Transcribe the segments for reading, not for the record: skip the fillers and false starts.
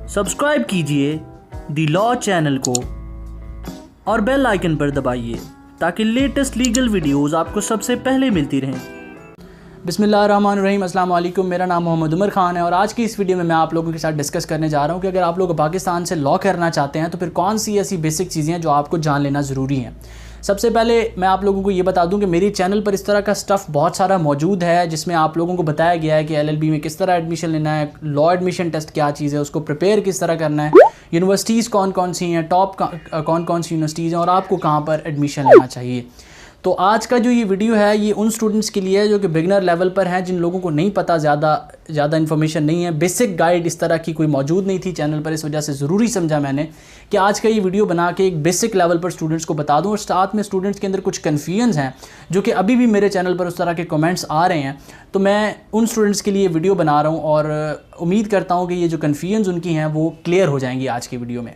Subscribe कीजिए the law channel को और बेल आइकन पर दबाइए ताकि लेटेस्ट लीगल वीडियोस आपको सबसे पहले मिलती रहें। बिस्मिल्लाहिर्रहमानिर्रहीम, अस्सलाम वालेकुम। मेरा नाम मोहम्मद उमर ख़ान है और आज की इस वीडियो में मैं आप लोगों के साथ डिस्कस करने जा रहा हूं कि अगर आप लोग पाकिस्तान से लॉ करना चाहते हैं तो फिर कौन सी ऐसी बेसिक चीज़ें हैं जो आपको जान लेना ज़रूरी हैं। सबसे पहले मैं आप लोगों को ये बता दूं कि मेरी चैनल पर इस तरह का स्टफ़ बहुत सारा मौजूद है जिसमें आप लोगों को बताया गया है कि LLB में किस तरह एडमिशन लेना है, लॉ एडमिशन टेस्ट क्या चीज़ है, उसको प्रिपेयर किस तरह करना है, यूनिवर्सिटीज़ कौन कौन सी हैं, टॉप कौन कौन सी यूनिवर्सिटीज़ हैं और आपको कहाँ पर एडमिशन लेना चाहिए। तो आज का जो ये वीडियो है ये उन स्टूडेंट्स के लिए है जो कि बिगनर लेवल पर हैं, जिन लोगों को नहीं पता, ज़्यादा इन्फॉर्मेशन नहीं है, बेसिक गाइड इस तरह की कोई मौजूद नहीं थी चैनल पर। इस वजह से ज़रूरी समझा मैंने कि आज का ये वीडियो बना के एक बेसिक लेवल पर स्टूडेंट्स को बता दूं। और साथ में स्टूडेंट्स के अंदर कुछ कन्फ्यूजन्स हैं जो कि अभी भी मेरे चैनल पर उस तरह के कमेंट्स आ रहे हैं, तो मैं उन स्टूडेंट्स के लिए वीडियो बना रहा हूँ और उम्मीद करता हूँ कि ये जो कन्फ्यूजन्स उनकी हैं वो क्लियर हो जाएंगी आज की वीडियो में।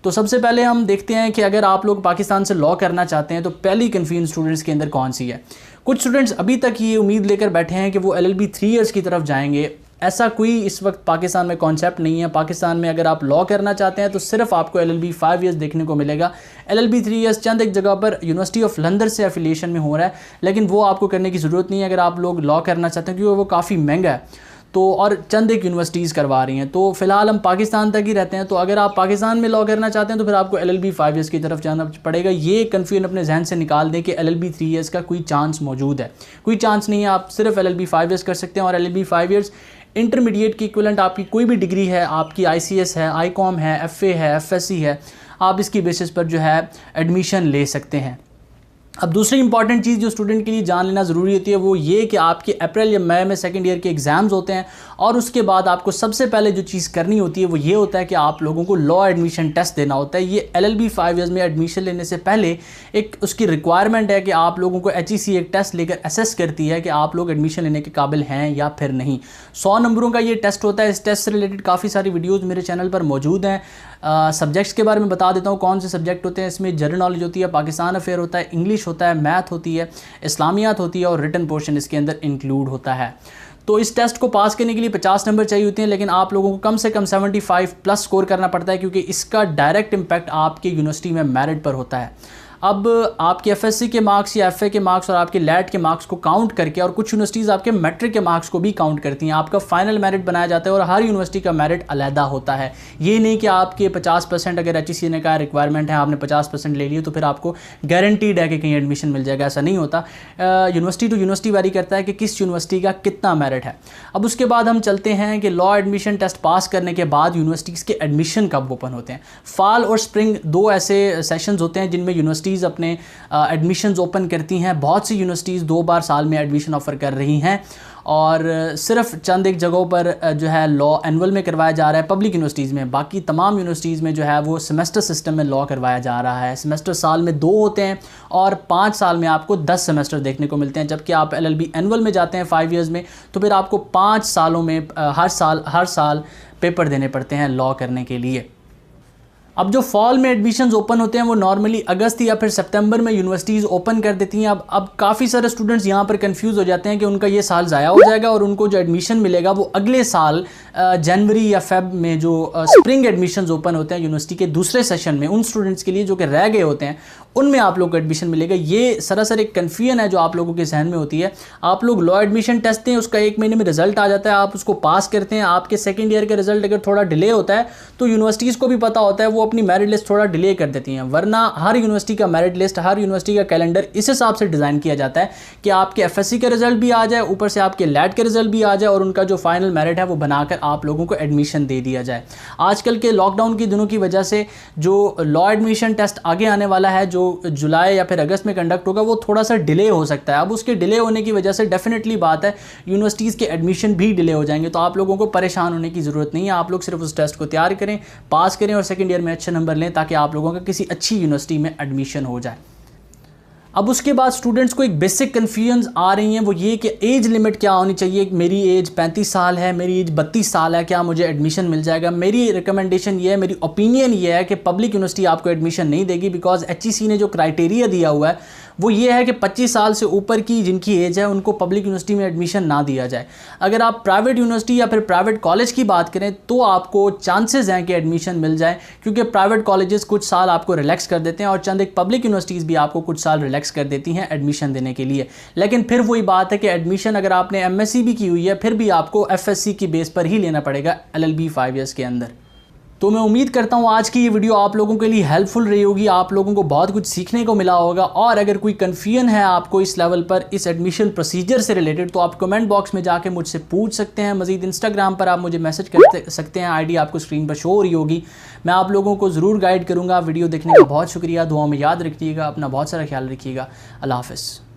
तो सबसे पहले हम देखते हैं कि अगर आप लोग पाकिस्तान से लॉ करना चाहते हैं तो पहली कन्फ्यूजन स्टूडेंट्स के अंदर कौन सी है। कुछ स्टूडेंट्स अभी तक ये उम्मीद लेकर बैठे हैं कि वो LLB 3 ईयर्स की तरफ जाएंगे। ऐसा कोई इस वक्त पाकिस्तान में कॉन्सेप्ट नहीं है। पाकिस्तान में अगर आप लॉ करना चाहते हैं तो सिर्फ आपको LLB 5 ईयर्स देखने को मिलेगा। LLB 3 ईयर्स चंद एक जगह पर यूनिवर्सिटी ऑफ लंदन से एफिलिएशन में हो रहा है, लेकिन वो आपको करने की ज़रूरत नहीं है अगर आप लोग लॉ करना चाहते हैं, क्योंकि वो काफ़ी महंगा है। तो और चंद एक यूनिवर्सिटीज़ करवा रही हैं। तो फ़िलहाल हम पाकिस्तान तक ही रहते हैं। तो अगर आप पाकिस्तान में लॉ करना चाहते हैं तो फिर आपको LLB 5 ईयर्स की तरफ जाना पड़ेगा। ये कन्फ्यूजन अपने जहन से निकाल दें कि LLB 3 ईयर्स का कोई चांस मौजूद है। कोई चांस नहीं है। आप सिर्फ LLB 5 ईयर्स कर सकते हैं और LLB 5 ईयर्स इंटरमीडिएट की इक्विवेलेंट आपकी कोई भी डिग्री है, आपकी ICS है, ICOM है, FA है, FSC है, आप इसकी बेसिस पर जो है एडमिशन ले सकते हैं। अब दूसरी इंपॉर्टेंट चीज़ जो स्टूडेंट के लिए जान लेना ज़रूरी होती है वो ये कि आपके अप्रैल या मई में सेकंड ईयर के एग्ज़ाम्स होते हैं और उसके बाद आपको सबसे पहले जो चीज़ करनी होती है वो ये होता है कि आप लोगों को लॉ एडमिशन टेस्ट देना होता है। ये LLB 5 ईयर्स में एडमिशन लेने से पहले एक उसकी रिक्वायरमेंट है कि आप लोगों को HEC एक टेस्ट लेकर असेस करती है कि आप लोग एडमिशन लेने के काबिल हैं या फिर नहीं। 100 नंबरों का ये टेस्ट होता है। इस टेस्ट से रिलेटेड काफ़ी सारी वीडियोज़ मेरे चैनल पर मौजूद हैं। सब्जेक्ट्स के बारे में बता देता हूँ कौन से सब्जेक्ट होते हैं। इसमें जनरल नॉलेज होती है, पाकिस्तान अफेयर होता है, इंग्लिश होता है, मैथ होती है, इस्लामियात होती है और रिटन पोर्शन इसके अंदर इंक्लूड होता है। तो इस टेस्ट को पास करने के लिए 50 नंबर चाहिए होते हैं, लेकिन आप लोगों को कम से कम 75 प्लस स्कोर करना पड़ता है, क्योंकि इसका डायरेक्ट इम्पैक्ट आपके यूनिवर्सिटी में मेरिट पर होता है। अब आपके FSC के मार्क्स या FA के मार्क्स और आपके लैट के मार्क्स को काउंट करके, और कुछ यूनिवर्सिटीज़ आपके मैट्रिक के मार्क्स को भी काउंट करती हैं, आपका फाइनल मेरिट बनाया जाता है और हर यूनिवर्सिटी का मेरिट अलहदा होता है। ये नहीं कि आपके 50% अगर HEC ने कहा रिक्वायरमेंट है, आपने 50% ले लिए तो फिर आपको गारंटीड है कि कहीं एडमिशन मिल जाएगा। ऐसा नहीं होता। यूनिवर्सिटी टू यूनिवर्सिटी वेरी करता है कि किस यूनिवर्सिटी का कितना मेरिट है। अब उसके बाद हम चलते हैं कि लॉ एडमिशन टेस्ट पास करने के बाद यूनिवर्सिटीज़ के एडमिशन कब ओपन होते हैं। फॉल और स्प्रिंग दो ऐसे सेशंस होते हैं जिनमें यूनिवर्सिटीज़ अपने एडमिशन्स ओपन करती हैं। बहुत सी यूनिवर्सिटीज़ 2 बार साल में एडमिशन ऑफ़र कर रही हैं और सिर्फ चंद एक जगहों पर जो है लॉ एनुअल में करवाया जा रहा है पब्लिक यूनिवर्सिटीज़ में। बाकी तमाम यूनिवर्सिटीज़ में जो है वो सेमेस्टर सिस्टम में लॉ करवाया जा रहा है। सेमेस्टर साल में 2 होते हैं और 5 साल में आपको 10 सेमेस्टर देखने को मिलते हैं। जबकि आप LLB एनुअल में जाते हैं 5 ईयर्स में तो फिर आपको 5 सालों में हर साल पेपर देने पड़ते हैं लॉ करने के लिए। अब जो फॉल में एडमिशन्स ओपन होते हैं वो नॉर्मली अगस्त या फिर सितंबर में यूनिवर्सिटीज़ ओपन कर देती हैं। अब काफ़ी सारे स्टूडेंट्स यहाँ पर कंफ्यूज हो जाते हैं कि उनका ये साल ज़ाया हो जाएगा और उनको जो एडमिशन मिलेगा वो अगले साल जनवरी या फेब में जो स्प्रिंग एडमिशन्स ओपन होते हैं यूनिवर्सिटी के दूसरे सेशन में, उन स्टूडेंट्स के लिए जो कि रह गए होते हैं उनमें आप लोग को एडमिशन मिलेगा। ये सरासर एक कन्फ्यूजन है जो आप लोगों के जहन में होती है। आप लोग लॉ एडमिशन टेस्ट दें, उसका 1 महीने में रिजल्ट आ जाता है, आप उसको पास करते हैं। आपके सेकंड ईयर का रिजल्ट अगर थोड़ा डिले होता है तो यूनिवर्सिटीज़ को भी पता होता है, वो अपनी मेरिट लिस्ट थोड़ा डिले कर देती हैं। वरना हर यूनिवर्सिटी का मेरिट लिस्ट, हर यूनिवर्सिटी का कैलेंडर इस हिसाब से डिज़ाइन किया जाता है कि आपके FSC का रिजल्ट भी आ जाए, ऊपर से आपके लैट के रिजल्ट भी आ जाए और उनका जो फाइनल मेरिट है वो बनाकर आप लोगों को एडमिशन दे दिया जाए। आजकल के लॉकडाउन के दिनों की वजह से जो लॉ एडमिशन टेस्ट आगे आने वाला है, जो जुलाई या फिर अगस्त में कंडक्ट होगा, वो थोड़ा सा डिले हो सकता है। अब उसके डिले होने की वजह से डेफिनेटली बात है यूनिवर्सिटीज़ के एडमिशन भी डिले हो जाएंगे। तो आप लोगों को परेशान होने की ज़रूरत नहीं है। आप लोग सिर्फ उस टेस्ट को तैयार करें, पास करें और सेकेंड ईयर में अच्छे नंबर लें ताकि आप लोगों का किसी अच्छी यूनिवर्सिटी में एडमिशन हो जाए। अब उसके बाद स्टूडेंट्स को एक बेसिक कन्फ्यूजन आ रही हैं, वो ये कि एज लिमिट क्या होनी चाहिए। मेरी एज 35 साल है, मेरी एज 32 साल है, क्या मुझे एडमिशन मिल जाएगा। मेरी रिकमेंडेशन ये है, मेरी ओपिनियन ये है कि पब्लिक यूनिवर्सिटी आपको एडमिशन नहीं देगी, बिकॉज HEC ने जो क्राइटेरिया दिया हुआ है वो ये है कि 25 साल से ऊपर की जिनकी एज है उनको पब्लिक यूनिवर्सिटी में एडमिशन ना दिया जाए। अगर आप प्राइवेट यूनिवर्सिटी या फिर प्राइवेट कॉलेज की बात करें तो आपको चांसेस हैं कि एडमिशन मिल जाए, क्योंकि प्राइवेट कॉलेजेस कुछ साल आपको रिलैक्स कर देते हैं और चंद एक पब्लिक यूनिवर्सिटीज़ भी आपको कुछ साल रिलैक्स कर देती हैं एडमिशन देने के लिए। लेकिन फिर वही बात है कि एडमिशन अगर आपने MSc भी की हुई है फिर भी आपको FSc की बेस पर ही लेना पड़ेगा LLB 5 ईयर्स के अंदर। तो मैं उम्मीद करता हूँ आज की ये वीडियो आप लोगों के लिए हेल्पफुल रही होगी, आप लोगों को बहुत कुछ सीखने को मिला होगा। और अगर कोई कन्फ्यूजन है आपको इस लेवल पर इस एडमिशन प्रोसीजर से रिलेटेड तो आप कमेंट बॉक्स में जाके मुझसे पूछ सकते हैं। मज़ीद इंस्टाग्राम पर आप मुझे मैसेज कर सकते हैं, ID आपको स्क्रीन पर शो हो रही होगी। मैं आप लोगों को ज़रूर गाइड करूँगा। वीडियो देखने का बहुत शुक्रिया, दुआ में याद रखिएगा, अपना बहुत सारा ख्याल रखिएगा। अल्लाह हाफ़िज़।